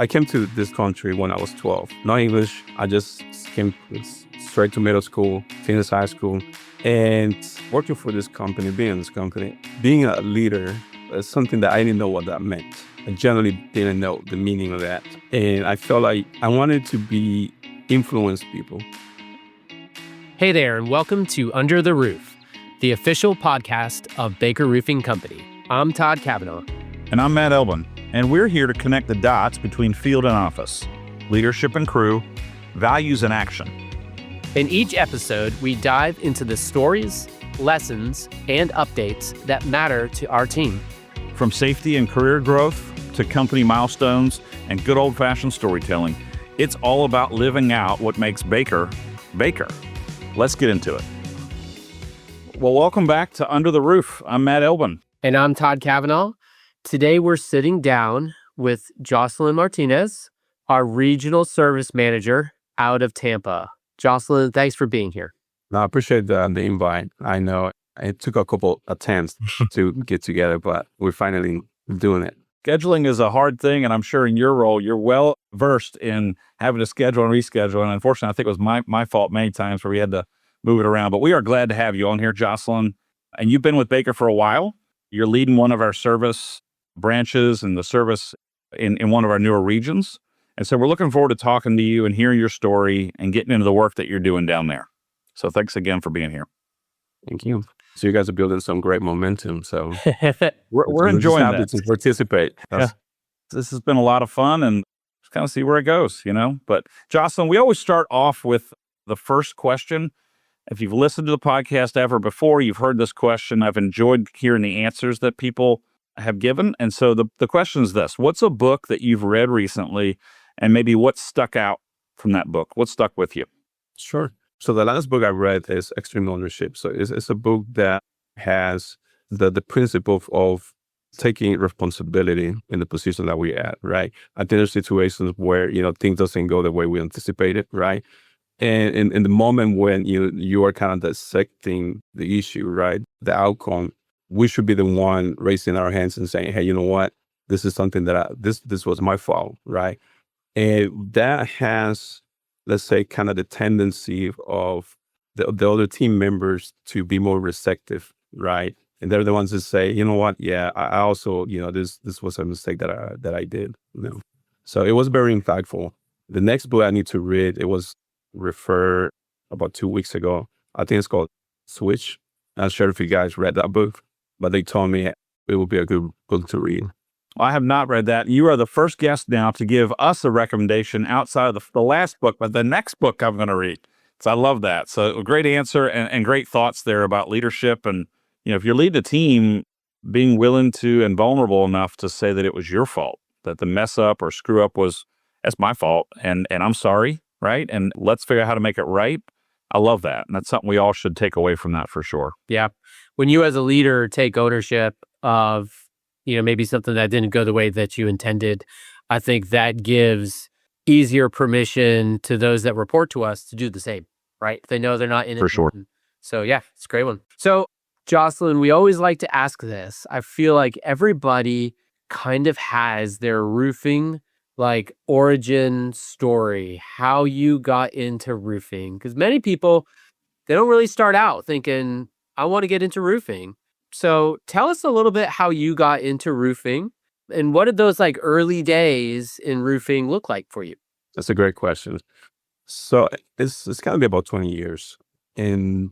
I came to this country when I was 12. No English. I just came straight to middle school, finished high school, and working for this company, being in this company, being a leader is something that I didn't know what that meant. I generally didn't know the meaning of that. And I felt like I wanted to influence people. Hey there, and welcome to Under the Roof, the official podcast of Baker Roofing Company. I'm Todd Kavanaugh. And I'm Matt Elban. And we're here to connect the dots between field and office, leadership and crew, values and action. In each episode, we dive into the stories, lessons, and updates that matter to our team. From safety and career growth to company milestones and good old-fashioned storytelling, it's all about living out what makes Baker, Baker. Let's get into it. Well, welcome back to Under the Roof. I'm Matt Elban. And I'm Todd Kavanaugh. Today, we're sitting down with Josselin Martinez, our regional service manager out of Tampa. Josselin, thanks for being here. No, I appreciate the invite. I know it took a couple attempts to get together, but we're finally doing it. Scheduling is a hard thing, and I'm sure in your role, you're well versed in having to schedule and reschedule. And unfortunately, I think it was my fault many times where we had to move it around. But we are glad to have you on here, Josselin. And you've been with Baker for a while. You're leading one of our service branches and the service in one of our newer regions. And so we're looking forward to talking to you and hearing your story and getting into the work that you're doing down there. So thanks again for being here. Kind you. So you guys are building some great momentum. So we're enjoying that. To participate. Yeah. This has been a lot of fun and just kind of see where it goes, you know. But Josselin, we always start off with the first question. If you've listened to the podcast ever before, you've heard this question. I've enjoyed hearing the answers that people have given. And so the question is this: what's a book that you've read recently and maybe what stuck out from that book? What stuck with you? Sure. So the last book I read is Extreme Ownership. So it's a book that has the principle of taking responsibility in the position that we're at, right? I think there's situations where, things doesn't go the way we anticipated, right? And in the moment when you are kind of dissecting the issue, right, the outcome, we should be the one raising our hands and saying, hey, you know what? This is something that this was my fault, right? And that has, let's say, kind of the tendency of the other team members to be more receptive, right? And they're the ones that say, you know what? Yeah, I also, this was a mistake that I did. So it was very impactful. The next book I need to read, it was referred about 2 weeks ago. I think it's called Switch. I'm not sure if you guys read that book, but they told me it would be a good book to read. Well, I have not read that. You are the first guest now to give us a recommendation outside of the last book, but the next book I'm going to read. So I love that. So a great answer and great thoughts there about leadership. And, if you lead a team, being willing to and vulnerable enough to say that it was your fault, that the mess up or screw up that's my fault. And I'm sorry, right? And let's figure out how to make it right. I love that. And that's something we all should take away from that for sure. Yeah. When you as a leader take ownership of, maybe something that didn't go the way that you intended, I think that gives easier permission to those that report to us to do the same, right? They know they're not in it. For sure. So yeah, it's a great one. So Josselin, we always like to ask this. I feel like everybody kind of has their roofing origin story, how you got into roofing. Because many people, they don't really start out thinking, I want to get into roofing. So tell us a little bit how you got into roofing and what did those early days in roofing look like for you? That's a great question. So it's going to be about 20 years. And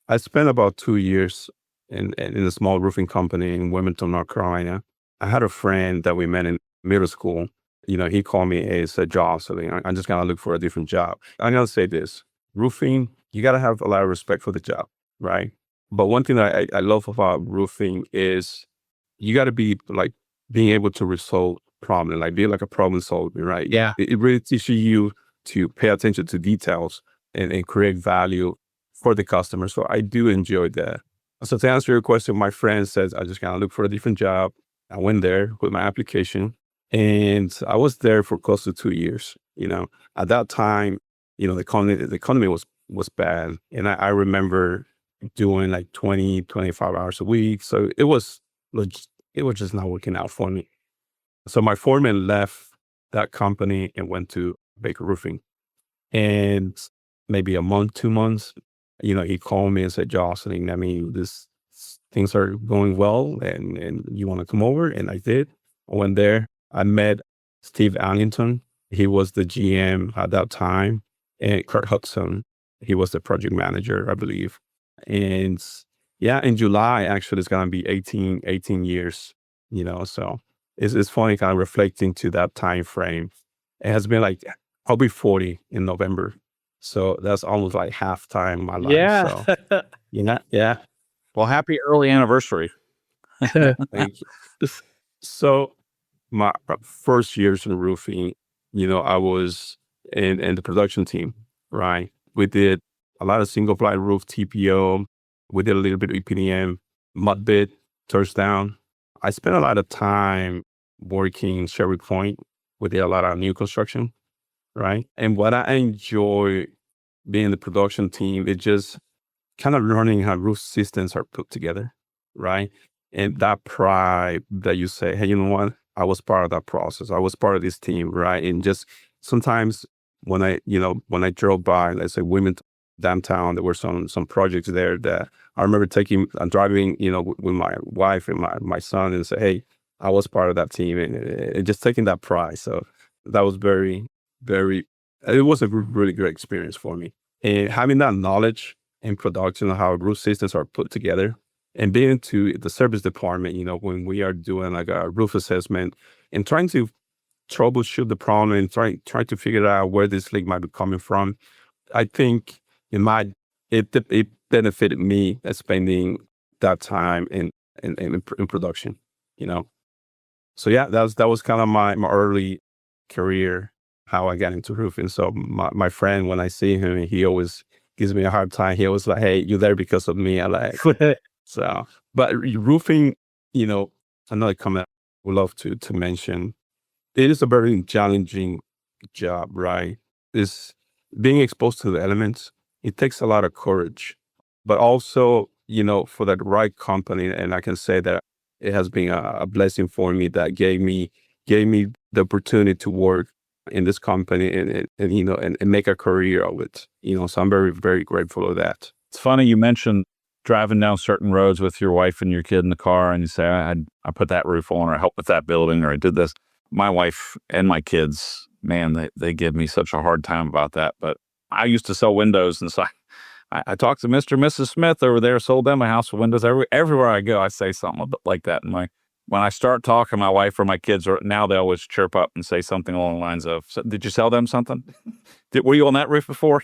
I spent about 2 years in a small roofing company in Wilmington, North Carolina. I had a friend that we met in middle school. He called me and said, Josselin, I'm just going to look for a different job. I'm going to say this, roofing, you got to have a lot of respect for the job, right? But one thing that I love about roofing is you got to be being able to resolve problems, be like a problem solver, right? Yeah. It really teaches you to pay attention to details and create value for the customer. So I do enjoy that. So to answer your question, my friend says, I just got to look for a different job. I went there with my application and I was there for close to 2 years. At that time, the economy was bad. And I remember doing 20, 25 hours a week. So it was just not working out for me. So my foreman left that company and went to Baker Roofing. And maybe a month, 2 months, he called me and said, Josselin, I mean, things are going well and you want to come over? And I did. I went there. I met Steve Allington. He was the GM at that time. And Kurt Hudson, he was the project manager, I believe. And yeah, in July, actually, it's going to be 18 years, so it's funny kind of reflecting to that time frame. It has been like, I'll be 40 in November. So that's almost like half time my life. Yeah. So, yeah. Well, happy early anniversary. Thank you. So my first years in roofing, I was in the production team, right? We did a lot of single ply roof TPO. We did a little bit of EPDM, mud bit, turf down. I spent a lot of time working Sherry Point. We did a lot of new construction, right? And what I enjoy being in the production team is just kind of learning how roof systems are put together, right? And that pride that you say, hey, you know what? I was part of that process. I was part of this team, right? And just sometimes when I drove by, let's say Wilmington downtown, there were some projects there that I remember driving, with my wife and my son and say, hey, I was part of that team and just taking that pride. So that was very, very, it was a really great experience for me. And having that knowledge in production of how roof systems are put together and being to the service department, when we are doing like a roof assessment and trying to troubleshoot the problem and try to figure out where this leak might be coming from. I think it benefited me at spending that time in production, So yeah, that was kind of my early career, how I got into roofing. So my friend, when I see him, he always gives me a hard time. He always like, hey, you're there because of me. I like so. But roofing, another comment I would love to mention. It is a very challenging job, right? It's being exposed to the elements. It takes a lot of courage, but also, for that right company. And I can say that it has been a blessing for me that gave me the opportunity to work in this company and make a career of it. So I'm very, very grateful of that. It's funny you mentioned driving down certain roads with your wife and your kid in the car, and you say, I put that roof on, or I helped with that building, or I did this. My wife and my kids, man, they give me such a hard time about that. But I used to sell windows, and so I talked to Mr. and Mrs. Smith over there, sold them a house with windows. Everywhere I go, I say something like that. And when I start talking, my wife or my kids, now they always chirp up and say something along the lines of, did you sell them something? Were you on that roof before?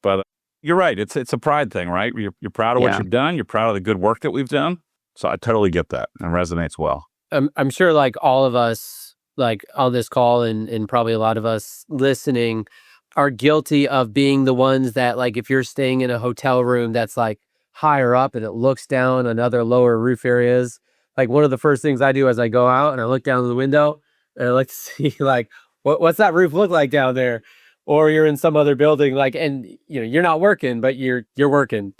But you're right. It's a pride thing, right? You're proud of what you've done. You're proud of the good work that we've done. So I totally get that and resonates well. I'm sure like all of us, like on this call and probably a lot of us listening are guilty of being the ones that, like, if you're staying in a hotel room that's like higher up and it looks down on other lower roof areas, like one of the first things I do is I go out and I look down the window and I like to see like, what's that roof look like down there? Or you're in some other building, like, and you're not working, but you're working.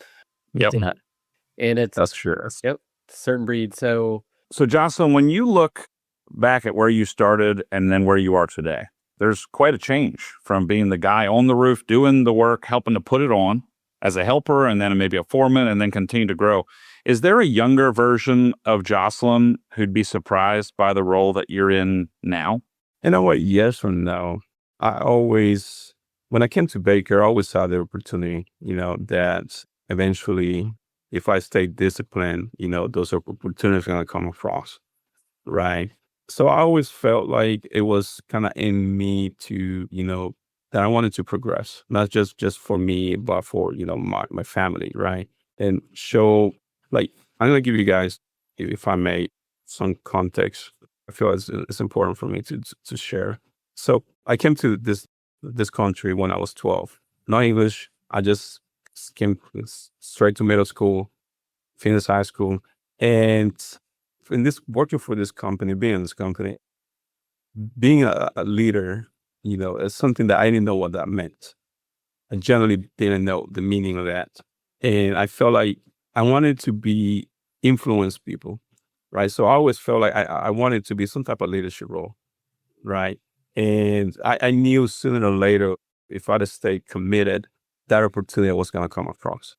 Yep. Yeah. And That's true. Yep. Certain breed. So Josselin, when you look back at where you started and then where you are today, there's quite a change from being the guy on the roof, doing the work, helping to put it on as a helper, and then maybe a foreman, and then continue to grow. Is there a younger version of Josselin who'd be surprised by the role that you're in now? You know what? Yes or no. When I came to Baker, I always saw the opportunity, that eventually, if I stay disciplined, those opportunities are going to come across, right? So I always felt like it was kind of in me to, that I wanted to progress, not just for me, but for, my family, right? And show, like, I'm going to give you guys, if I may, some context. I feel it's important for me to share. So I came to this country when I was 12. No English. I just came straight to middle school, finished high school, and working for this company, being in this company, being a leader, is something that I didn't know what that meant. I generally didn't know the meaning of that, and I felt like I wanted to influence people, right? So I always felt like I wanted to be some type of leadership role, right? And I knew sooner or later, if I'd have stayed committed, that opportunity was going to come across,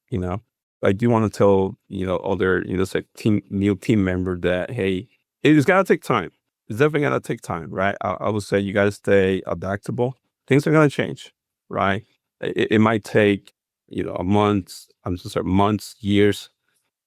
I do want to tell, other, say new team member that, hey, it's going to take time. It's definitely going to take time, right? I would say you got to stay adaptable. Things are going to change, right? It might take, a month, months, years,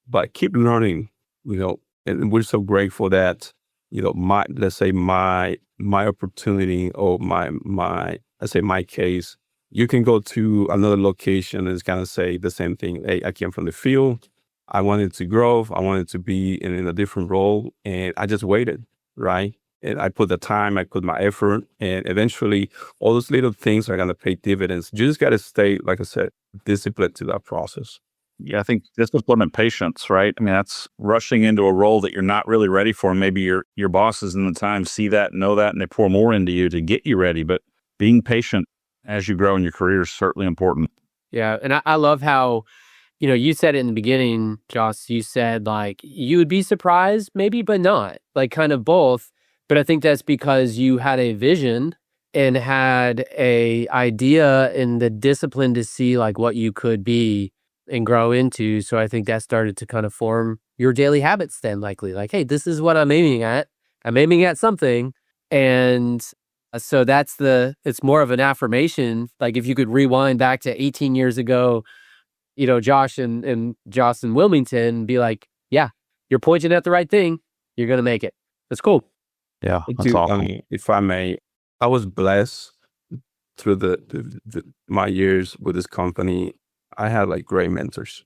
but keep learning, and we're so grateful that, let's say my opportunity or let's say my case, you can go to another location and it's kind of say the same thing. Hey, I came from the field. I wanted to grow. I wanted to be in a different role. And I just waited, right? And I put the time, I put my effort, and eventually all those little things are going to pay dividends. You just got to stay, like I said, disciplined to that process. Yeah, I think discipline and patience, right? I mean, that's rushing into a role that you're not really ready for. Maybe your bosses in the time see that, know that, and they pour more into you to get you ready. But being patient as you grow in your career is certainly important. Yeah. And I love how, you said it in the beginning, Joss, you said like you would be surprised maybe, but not, like kind of both. But I think that's because you had a vision and had a idea and the discipline to see like what you could be and grow into. So I think that started to kind of form your daily habits then, likely. Like, hey, this is what I'm aiming at. I'm aiming at something. And so it's more of an affirmation. Like if you could rewind back to 18 years ago, Josh and Josselin Wilmington, be like, yeah, you're pointing at the right thing. You're going to make it. That's cool. Yeah, that's awesome. If I may, I was blessed through my years with this company. I had like great mentors,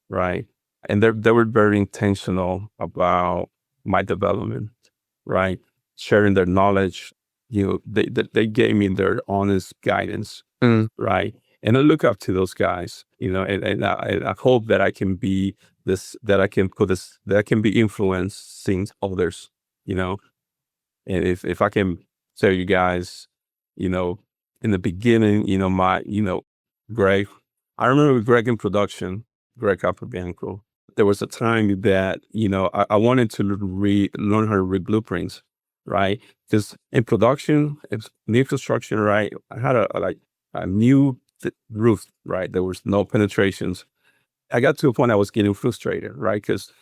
right? And they were very intentional about my development, right? Sharing their knowledge. They gave me their honest guidance, right? And I look up to those guys, and I hope that I can be that I can be influencing others, and if I can tell you guys, in the beginning, Greg, I remember Greg in production, Greg Capobianco. There was a time that, I wanted to learn how to read blueprints, right? Because in production, it's new construction, right? I had a new roof, right? There was no penetrations. I got to a point I was getting frustrated, right? Because,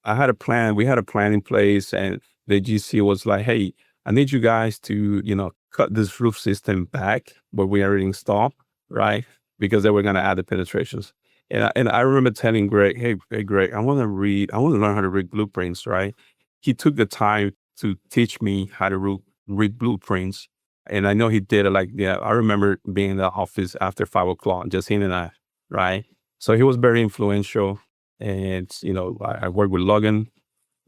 I had a plan, we had a plan in place, and the GC was like, hey, I need you guys to, cut this roof system back where we already installed, right? Because they were going to add the penetrations. And I remember telling Greg, hey, Greg, I want to learn how to read blueprints, right? He took the time to teach me how to read blueprints. And I know he did it I remember being in the office after 5 o'clock, just him and I, right? So he was very influential. And, I worked with Logan,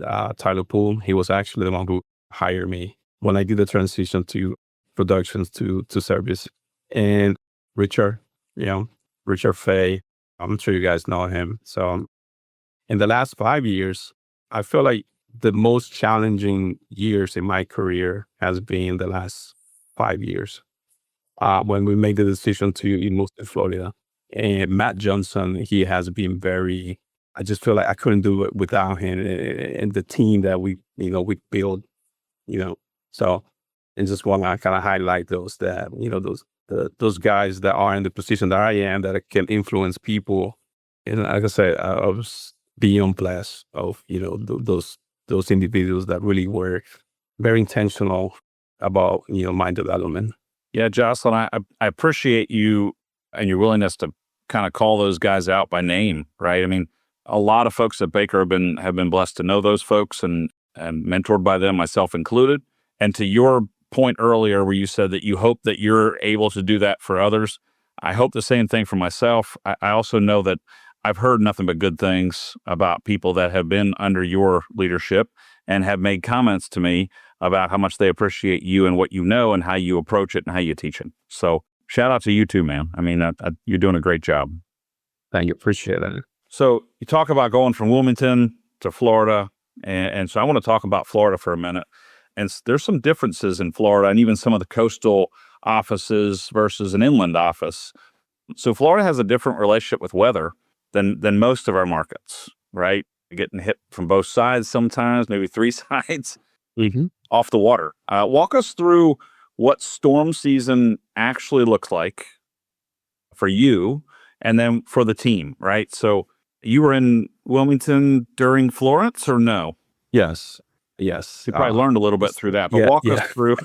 Tyler Poole. He was actually the one who hired me when I did the transition to productions to service. And Richard, Richard Fay, I'm sure you guys know him. So in the last 5 years, I feel like the most challenging years in my career has been the last 5 years when we made the decision to move to Florida. And Matt Johnson, he has been I just feel like I couldn't do it without him and the team that we built, So I just want to kind of highlight those those guys that are in the position that I am, that can influence people. And like I said, I was beyond blessed of, those individuals that really were very intentional about, my development. Yeah, Josselin, I appreciate you and your willingness to kind of call those guys out by name, right? I mean, a lot of folks at Baker have been blessed to know those folks and mentored by them, myself included. And to your point earlier where you said that you hope that you're able to do that for others, I hope the same thing for myself. I also know that I've heard nothing but good things about people that have been under your leadership and have made comments to me about how much they appreciate you and what you know and how you approach it and how you teach it. So shout out to you too, man. I mean, you're doing a great job. Thank you. Appreciate it. So you talk about going from Wilmington to Florida. And so I want to talk about Florida for a minute. And there's some differences in Florida and even some of the coastal offices versus an inland office. So Florida has a different relationship with weather than most of our markets, right? You're getting hit from both sides sometimes, maybe three sides off the water. Walk us through what storm season actually looks like for you and then for the team, right? So you were in Wilmington during Florence or no? Yes. Yes. You probably learned a little bit through that, but yeah, walk us yeah. through.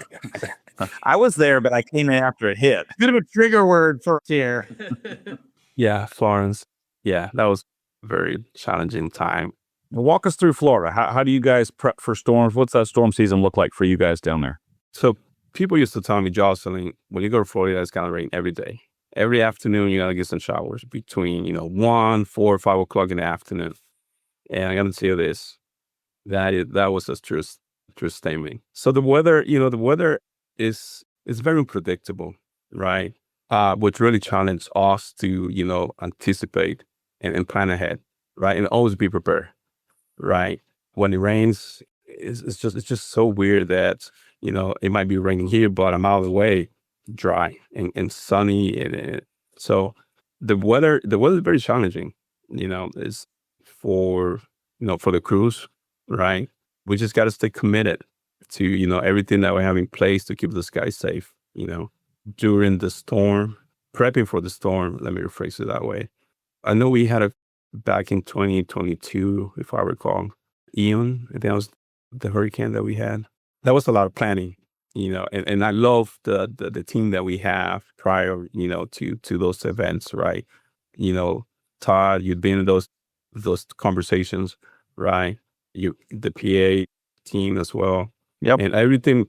I was there, but I came in after it hit. Bit of a trigger word for here. Yeah, Florence. Yeah, that was a very challenging time. Walk us through Florida. How do you guys prep for storms? What's that storm season look like for you guys down there? So people used to tell me, Josselin, when you go to Florida, it's gonna rain every day. Every afternoon, you gotta get some showers between 1, 4, 5 o'clock in the afternoon. And I gotta tell you this, that was a true statement. So the weather, the weather is very unpredictable, right? Which really challenged us to anticipate and plan ahead, right, and always be prepared, right? When it rains, it's just so weird that it might be raining here, but a mile away, dry and sunny, and so the weather is very challenging. Is for for the crews, right? We just got to stay committed to everything that we have in place to keep the sky safe. During the storm, prepping for the storm. Let me rephrase it that way. I know we had back in 2022, if I recall, Ian. I think that was the hurricane that we had. That was a lot of planning, and I love the team that we have prior, to those events, right? Todd, you've been in those conversations, right? The PA team as well. Yep. And everything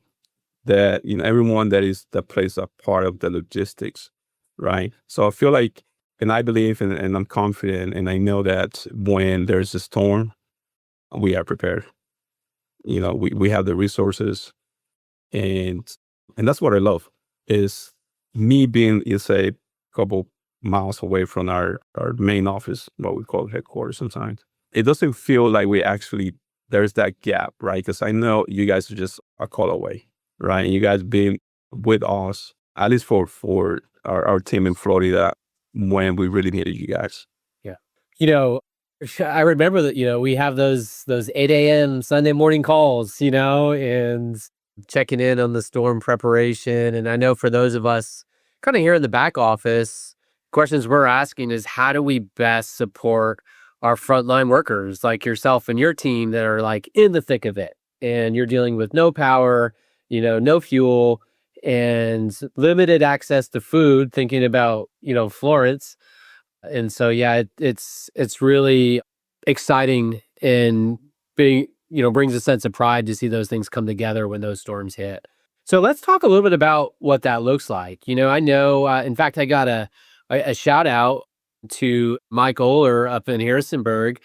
that, everyone that plays a part of the logistics, right? So I feel like, and I believe, and I'm confident, and I know that when there's a storm, we are prepared. We have the resources, and that's what I love, is me being, say, a couple miles away from our main office, what we call headquarters sometimes. It doesn't feel like there's that gap, right? Because I know you guys are just a call away, right? And you guys being with us, at least for our team in Florida, when we really needed you guys. Yeah. I remember that, we have those 8 a.m. Sunday morning calls, and checking in on the storm preparation. And I know for those of us kind of here in the back office, questions we're asking is, how do we best support our frontline workers like yourself and your team that are like in the thick of it, and you're dealing with no power, no fuel, and limited access to food, thinking about, Florence. And so, yeah, it's really exciting, and being, brings a sense of pride to see those things come together when those storms hit. So let's talk a little bit about what that looks like. I know, in fact, I got a shout out to Mike Oler up in Harrisonburg,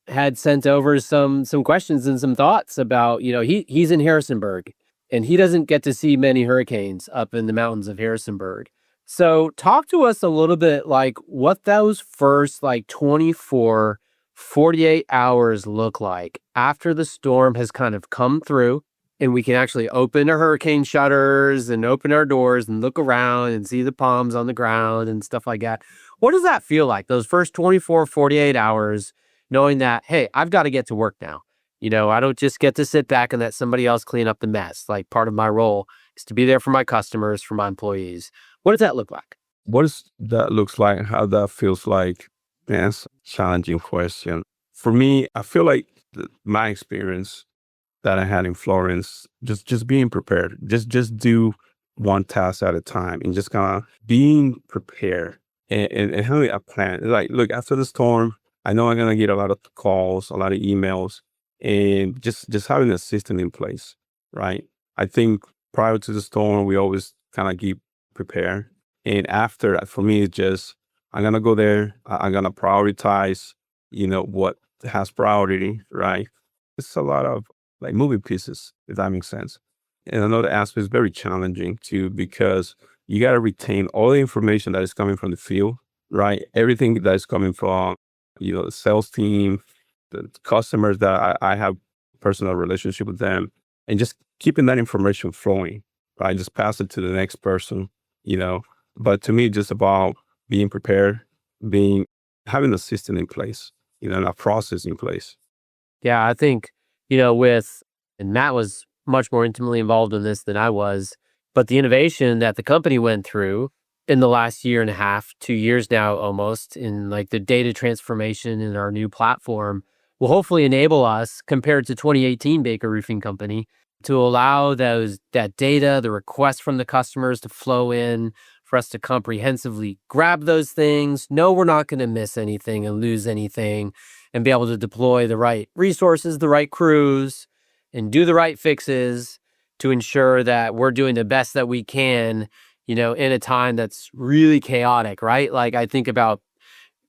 had sent over some questions and some thoughts about, he's in Harrisonburg, and he doesn't get to see many hurricanes up in the mountains of Harrisonburg. So talk to us a little bit, like, what those first 24, 48 hours look like after the storm has kind of come through, and we can actually open our hurricane shutters and open our doors and look around and see the palms on the ground and stuff like that. What does that feel like, those first 24, 48 hours, knowing that, hey, I've got to get to work now? I don't just get to sit back and let somebody else clean up the mess. Like, part of my role is to be there for my customers, for my employees. What does that look like? What does that looks like? How that feels like? That's a challenging question. For me, I feel like my experience that I had in Florence, just being prepared, just do one task at a time, and just kind of being prepared and having a plan. Like, look, after the storm, I know I'm gonna get a lot of calls, a lot of emails, and just having a system in place, right? I think prior to the storm, we always kind of keep prepared, and after, for me, it's just, I'm gonna go there. I'm gonna prioritize, what has priority, right? It's a lot of moving pieces, if that makes sense. And another aspect is very challenging too, because you got to retain all the information that is coming from the field, right? Everything that is coming from, the sales team, the customers that I have personal relationship with them, and just keeping that information flowing, right? Just pass it to the next person, But to me, just about being prepared, having a system in place, and a process in place. Yeah, I think, and Matt was much more intimately involved in this than I was. But the innovation that the company went through in the last year and a half, 2 years now almost, in like the data transformation in our new platform will hopefully enable us, compared to 2018 Baker Roofing Company, to allow that data, the requests from the customers to flow in, for us to comprehensively grab those things, know we're not going to miss anything and lose anything, and be able to deploy the right resources, the right crews, and do the right fixes to ensure that we're doing the best that we can, in a time that's really chaotic, right? Like, I think about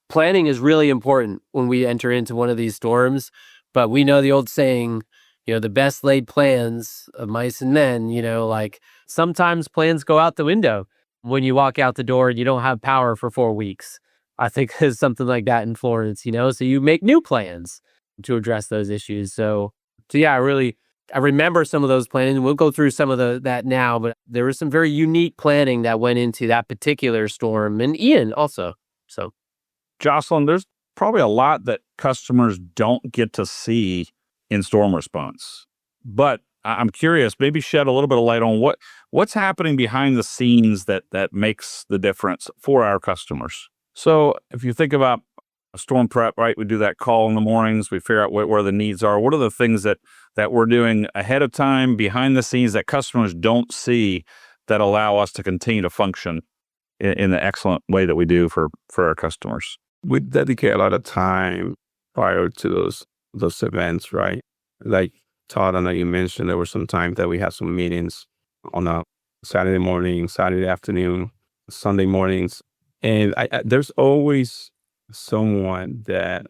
planning is really important when we enter into one of these storms, but we know the old saying, the best laid plans of mice and men, like sometimes plans go out the window when you walk out the door and you don't have power for 4 weeks. I think there's something like that in Florence, so you make new plans to address those issues. So yeah, I remember some of those planning. We'll go through some of that now, but there was some very unique planning that went into that particular storm, and Ian also. So, Josselin, there's probably a lot that customers don't get to see in storm response. But I'm curious, maybe shed a little bit of light on what's happening behind the scenes that makes the difference for our customers. So if you think about a storm prep, right, we do that call in the mornings, we figure out where the needs are. What are the things that we're doing ahead of time, behind the scenes, that customers don't see, that allow us to continue to function in the excellent way that we do for our customers? We dedicate a lot of time prior to those events, right? Like Todd, I know you mentioned there were some times that we had some meetings on a Saturday morning, Saturday afternoon, Sunday mornings, and there's always someone that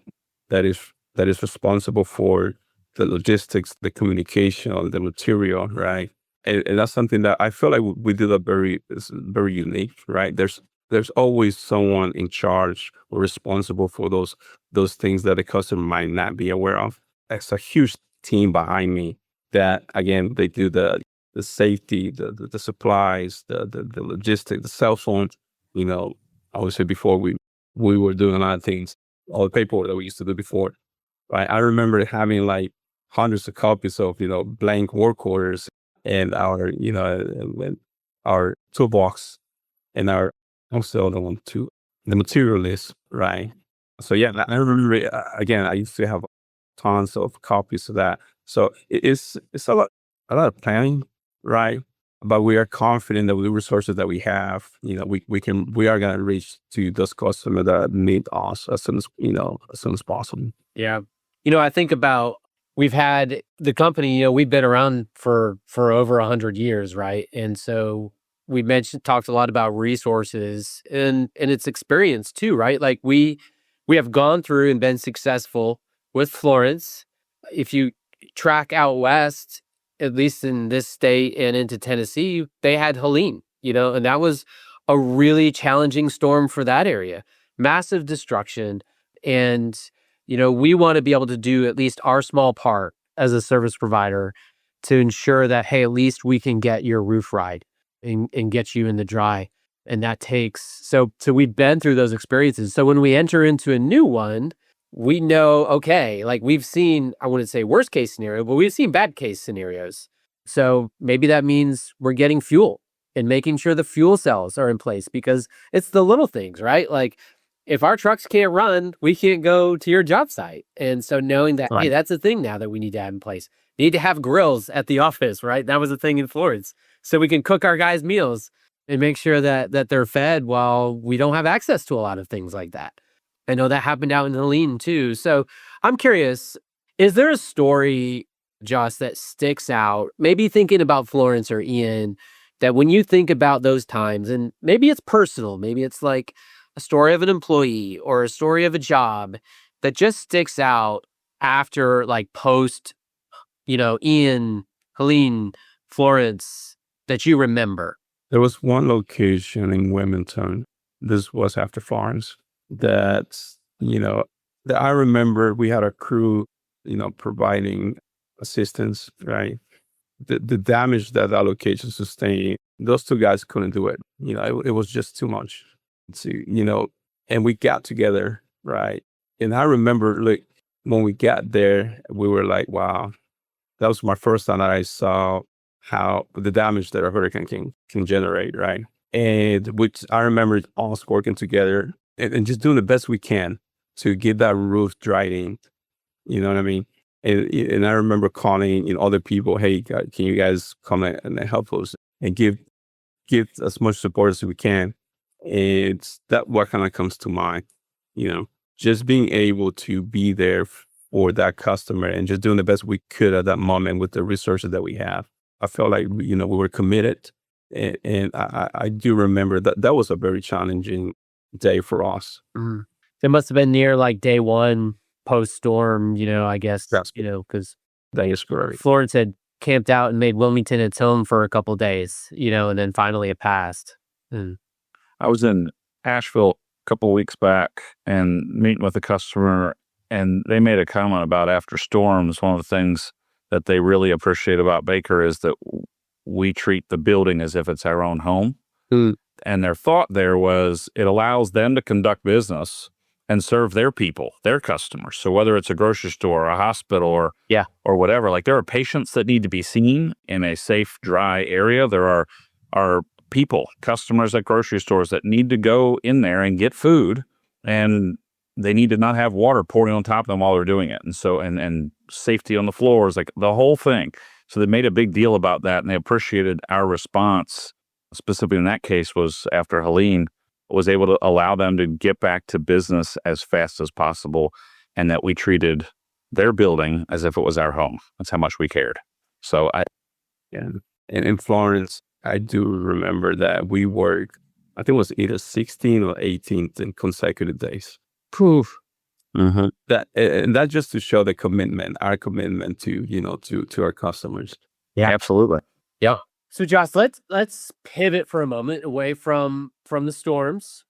is responsible for the logistics, the communication, the material, right? And that's something that I feel like we do that is very unique, right? There's always someone in charge or responsible for those things that the customer might not be aware of. It's a huge team behind me that, again, they do the safety, the supplies, the logistics, the cell phone. I would say before we were doing a lot of things, all the paperwork that we used to do before. Right? I remember having like hundreds of copies of blank work orders and our toolbox and our also the material list, right? So yeah, I remember again. I used to have tons of copies of that. So it's a lot of planning, right? But we are confident that with the resources that we have, we are going to reach to those customers that need us as soon as possible. yeah. I think about, we've had the company, we've been around for over 100 years, right? And so we talked a lot about resources and its experience too, right? Like we have gone through and been successful with Florence. If you track out west, at least in this state and into Tennessee, they had Helene, and that was a really challenging storm for that area. Massive destruction. And, we want to be able to do at least our small part as a service provider to ensure that, hey, at least we can get your roof right and get you in the dry. And that takes, so we've been through those experiences. So when we enter into a new one, we know, okay, like we've seen, I wouldn't say worst case scenario, but we've seen bad case scenarios. So maybe that means we're getting fuel and making sure the fuel cells are in place, because it's the little things, right? Like if our trucks can't run, we can't go to your job site. And so knowing that, hey, that's a thing now that we need to have in place. Need to have grills at the office, right? That was a thing in Florence. So we can cook our guys' meals and make sure that they're fed while we don't have access to a lot of things like that. I know that happened out in Helene too. So I'm curious, is there a story, Joss, that sticks out, maybe thinking about Florence or Ian, that when you think about those times, and maybe it's personal, maybe it's like a story of an employee or a story of a job that just sticks out after, like, post, Ian, Helene, Florence, that you remember? There was one location in Wilmington. This was after Florence. That I remember we had a crew, providing assistance, right? The damage that location sustained, those two guys couldn't do it. It was just too much. And we got together, right? And I remember, like, when we got there, we were like, wow, that was my first time that I saw how the damage that a hurricane can generate, right? And which I remember us working together and just doing the best we can to get that roof dried in. You know what I mean? And I remember calling other people, hey, can you guys come and help us and give as much support as we can? It's that what kind of comes to mind, just being able to be there for that customer and just doing the best we could at that moment with the resources that we have. I felt like, we were committed. And I do remember that was a very challenging day for us. Mm. It must have been near like day one post-storm, I guess, That's because that is correct. Florence had camped out and made Wilmington its home for a couple days, and then finally it passed. Mm. I was in Asheville a couple of weeks back and meeting with a customer, and they made a comment about after storms, one of the things that they really appreciate about Baker is that we treat the building as if it's our own home. Mm. And their thought there was it allows them to conduct business and serve their people, their customers. So whether it's a grocery store or a hospital or whatever, like there are patients that need to be seen in a safe, dry area. There are people, customers at grocery stores that need to go in there and get food, and they need to not have water pouring on top of them while they're doing it. And so, and safety on the floors, like the whole thing. So they made a big deal about that, and they appreciated our response, specifically in that case was after Helene, was able to allow them to get back to business as fast as possible, and that we treated their building as if it was our home. That's how much we cared. So and in Florence, I do remember that we worked, I think it was either 16 or 18 in consecutive days. Poof. Mm-hmm. That just to show the commitment, our commitment to to our customers. Yeah, absolutely. Yeah. So Josh, let's pivot for a moment away from the storms,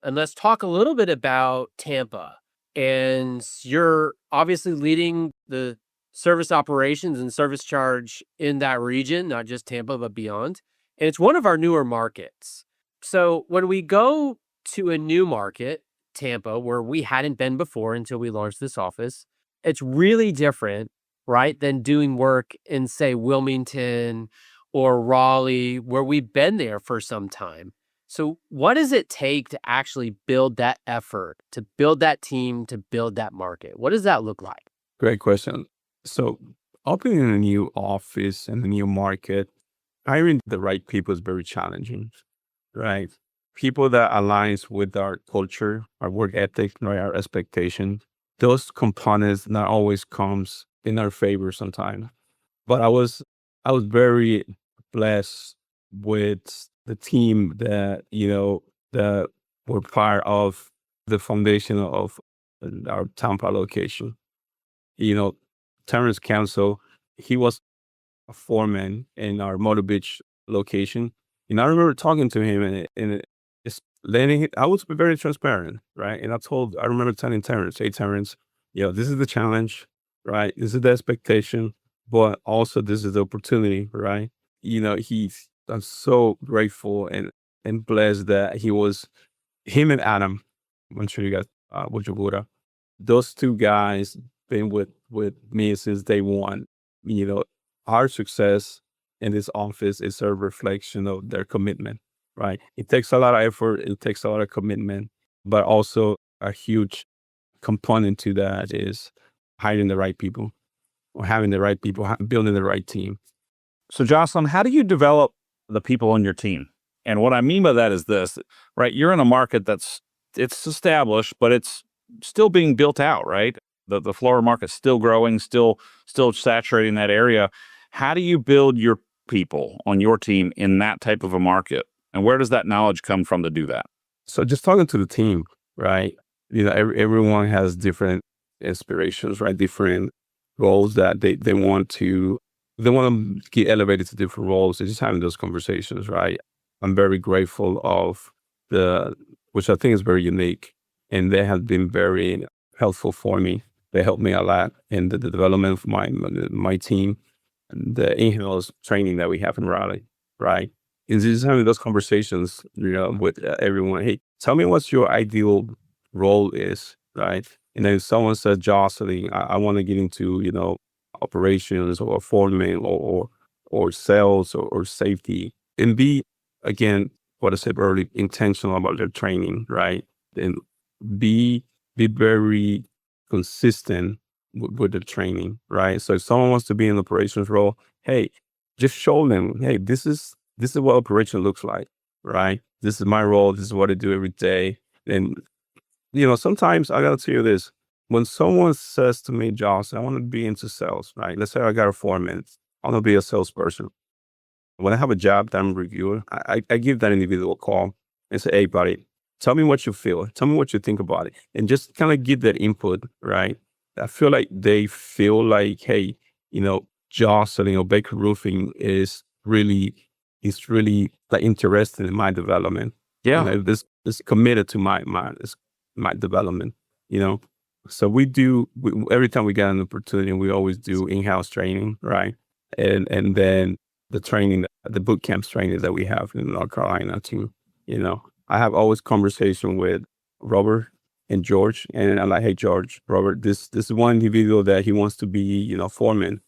and let's talk a little bit about Tampa. And you're obviously leading the service operations and service charge in that region, not just Tampa, but beyond. And it's one of our newer markets. So when we go to a new market, Tampa, where we hadn't been before until we launched this office, it's really different, right, than doing work in, say, Wilmington or Raleigh, where we've been there for some time. So what does it take to actually build that effort, to build that team, to build that market? What does that look like? Great question. So opening a new office and a new market, hiring the right people is very challenging, right? People that aligns with our culture, our work ethic, right, our expectations. Those components not always comes in our favor sometimes. But I was very blessed with the team that that were part of the foundation of our Tampa location. Terrence Council, he was a foreman in our Myrtle Beach location. I remember talking to him and it's letting I was very transparent, right? And I remember telling Terrence, hey Terrence, this is the challenge, right? This is the expectation, but also this is the opportunity, right? I'm so grateful and blessed that him and Adam, I'm sure you guys, Wujabura, those two guys been with me since day one. Our success in this office is a reflection of their commitment, right? It takes a lot of effort. It takes a lot of commitment, but also a huge component to that is hiring the right people or having the right people, building the right team. So Josselin, how do you develop the people on your team? And what I mean by that is this, right? You're in a market it's established, but it's still being built out, right? The Florida market's still growing, still saturating that area. How do you build your people on your team in that type of a market? And where does that knowledge come from to do that? So just talking to the team, right? Everyone has different inspirations, right? Different roles that they want to get elevated to different roles. They're just having those conversations, right? I'm very grateful of which I think is very unique, and they have been very helpful for me. They helped me a lot in the development of my team, and the in-house training that we have in Raleigh, right? It's just having those conversations, with everyone. Hey, tell me what your ideal role is, right? And then someone says, Josselin, I want to get into, operations or foreman or or sales or safety, and be, again, what I said earlier, intentional about their training, right? And be very consistent with the training, right? So if someone wants to be in the operations role, hey, just show them, hey, this is what operation looks like, right? This is my role. This is what I do every day. And sometimes I gotta tell you this: when someone says to me, "Josh, I want to be into sales," right? Let's say I got a foreman, I want to be a salesperson. When I have a job that I'm reviewing, I give that individual a call and say, "Hey, buddy, tell me what you feel. Tell me what you think about it," and just kind of get that input, right? I feel like they feel like, hey, Josselin or Baker Roofing is really like interested in my development. Yeah. This is committed to my development. You know, so every time we get an opportunity, we always do in-house training, right? And then the training, the boot camps training that we have in North Carolina too. I have always conversation with Robert and George, and I'm like, hey, George, Robert, this is one individual that he wants to be, foreman,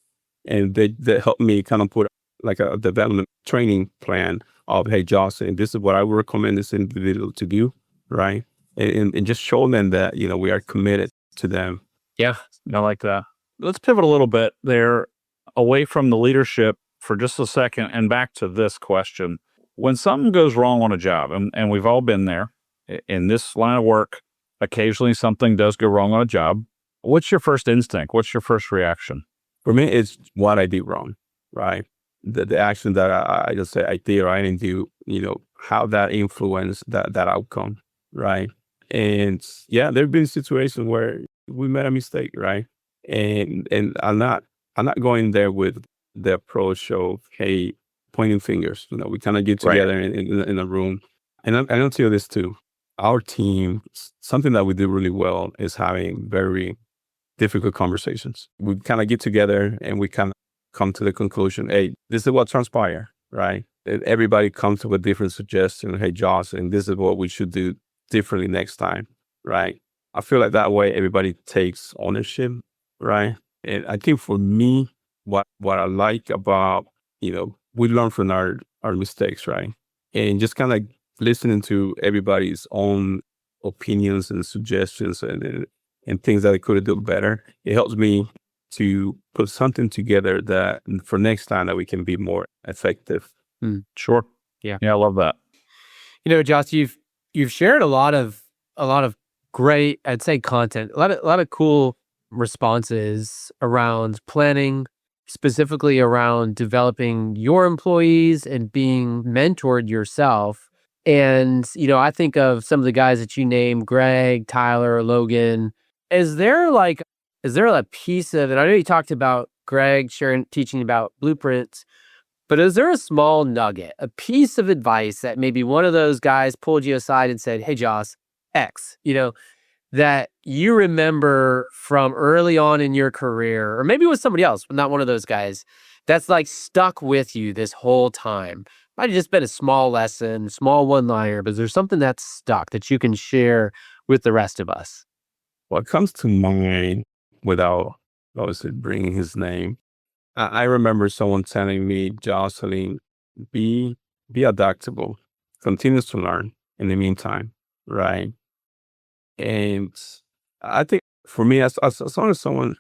and they help me kind of put like a development training plan of, hey, Josh, and this is what I would recommend this individual to do, right? And just show them that we are committed to them. Yeah, I like that. Let's pivot a little bit there away from the leadership for just a second and back to this question. When something goes wrong on a job, and we've all been there in this line of work, occasionally something does go wrong on a job. What's your first instinct? What's your first reaction? For me, it's what I did wrong, right? The action that I just say I did or I didn't do, how that influenced that outcome, right? And yeah, there have been situations where we made a mistake, right? And I'm not going there with the approach of, hey, pointing fingers. We kind of get Right. together in a room, and I'll tell you this too. Our team, something that we do really well is having very difficult conversations. We kind of get together and we kind of come to the conclusion, hey, this is what transpired, right? And everybody comes to a different suggestion. Hey, Josh, and this is what we should do differently next time, right? I feel like that way everybody takes ownership, right? And I think for me, what I like about, we learn from our mistakes, right? And just kind of listening to everybody's own opinions and suggestions and things that I could have done better. It helps me to put something together that for next time that we can be more effective. Sure. Yeah. Yeah, I love that. Josh, you've shared a lot of great, I'd say, content, a lot of cool responses around planning, specifically around developing your employees and being mentored yourself. And, I think of some of the guys that you named, Greg, Tyler, Logan. Is there a piece of it? I know you talked about Greg teaching about blueprints, but is there a small nugget, a piece of advice that maybe one of those guys pulled you aside and said, hey, Joss, X, that you remember from early on in your career, or maybe with somebody else, but not one of those guys, that's like stuck with you this whole time? Might have just been a small lesson, small one-liner, but is there something that's stuck that you can share with the rest of us? What comes to mind, without obviously bringing his name, I remember someone telling me, Josselin, be adaptable, continues to learn in the meantime, right? And I think for me, as long as someone,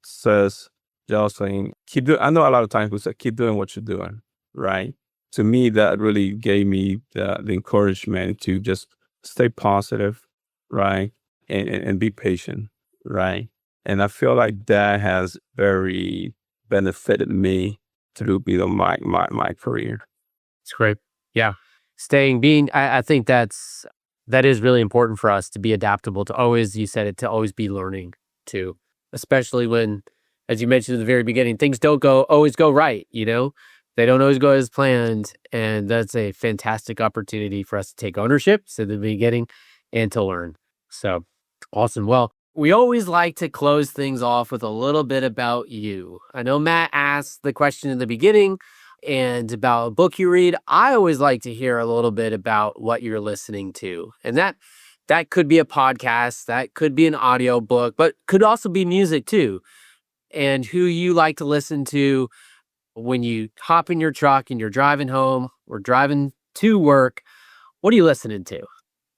says, Josselin, keep doing, I know a lot of times we say, keep doing what you're doing, right? To me, that really gave me the encouragement to just stay positive, right? And be patient, right? And I feel like that has very benefited me through my career. It's great. Yeah. I think that is really important for us to be adaptable, to always, you said it, to always be learning too, especially when, as you mentioned at the very beginning, things don't always go right. They don't always go as planned. And that's a fantastic opportunity for us to take ownership at the beginning and to learn. So awesome. Well, we always like to close things off with a little bit about you. I know Matt asked the question in the beginning and about a book you read. I always like to hear a little bit about what you're listening to. And that could be a podcast, that could be an audio book, but could also be music too. And who you like to listen to when you hop in your truck and you're driving home or driving to work, what are you listening to?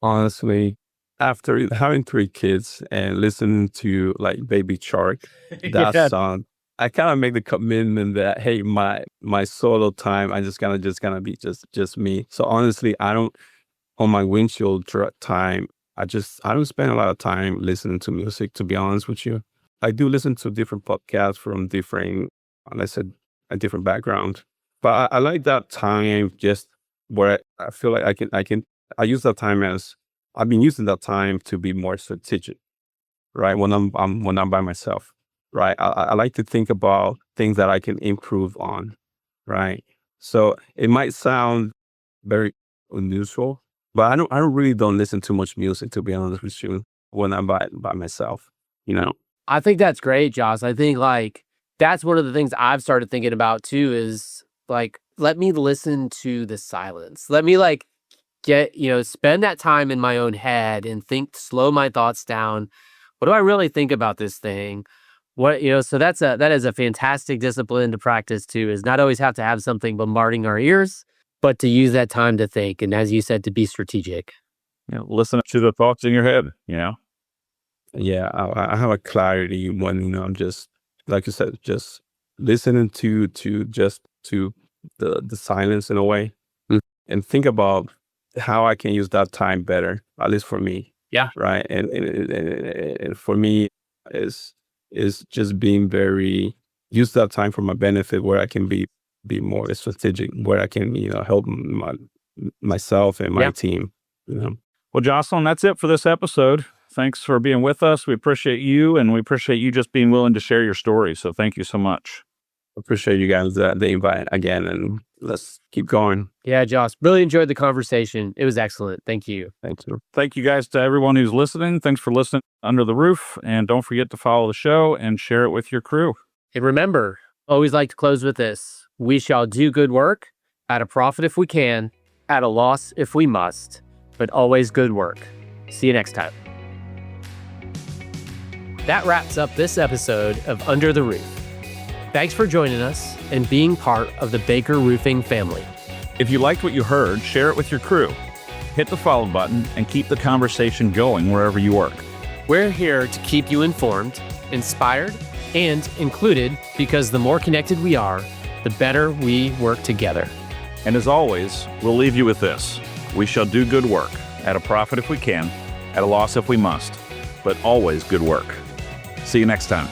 Honestly, after having 3 kids and listening to like Baby Shark, that Yeah. song, I kind of make the commitment that hey, my solo time, I just gonna be just me. So honestly, I don't on my windshield time. I don't spend a lot of time listening to music. To be honest with you, I do listen to different podcasts from different, like I said, a different background. But I like that time just where I feel like I use that time as I've been using that time to be more strategic, right? When I'm by myself, right? I like to think about things that I can improve on, right? So it might sound very unusual, but I don't really don't listen to much music, to be honest with you, when I'm by myself, you know? I think that's great, Joss. I think like that's one of the things I've started thinking about too is like, let me listen to the silence. Let me like spend that time in my own head and slow my thoughts down. What do I really think about this thing? So that is a fantastic discipline to practice too, is not always have to have something bombarding our ears, but to use that time to think. And as you said, to be strategic. Listen to the thoughts in your head, Yeah, I have a clarity when I'm just like you said, just listening to the silence in a way, and think about how I can use that time better, at least for me. Yeah. Right. And for me is just being use that time for my benefit, where I can be more strategic, where I can help myself and my team. Well, Josselin, that's it for this episode. Thanks for being with us. We appreciate you, and we appreciate you just being willing to share your story. So thank you so much. Appreciate you guys the invite again, and let's keep going. Yeah, Joss, really enjoyed the conversation. It was excellent. Thank you. Thank you. Thank you guys to everyone who's listening. Thanks for listening Under the Roof, and don't forget to follow the show and share it with your crew. And remember, always like to close with this: we shall do good work, at a profit if we can, at a loss if we must, but always good work. See you next time. That wraps up this episode of Under the Roof. Thanks for joining us and being part of the Baker Roofing family. If you liked what you heard, share it with your crew. Hit the follow button and keep the conversation going wherever you work. We're here to keep you informed, inspired, and included, because the more connected we are, the better we work together. And as always, we'll leave you with this: we shall do good work, at a profit if we can, at a loss if we must, but always good work. See you next time.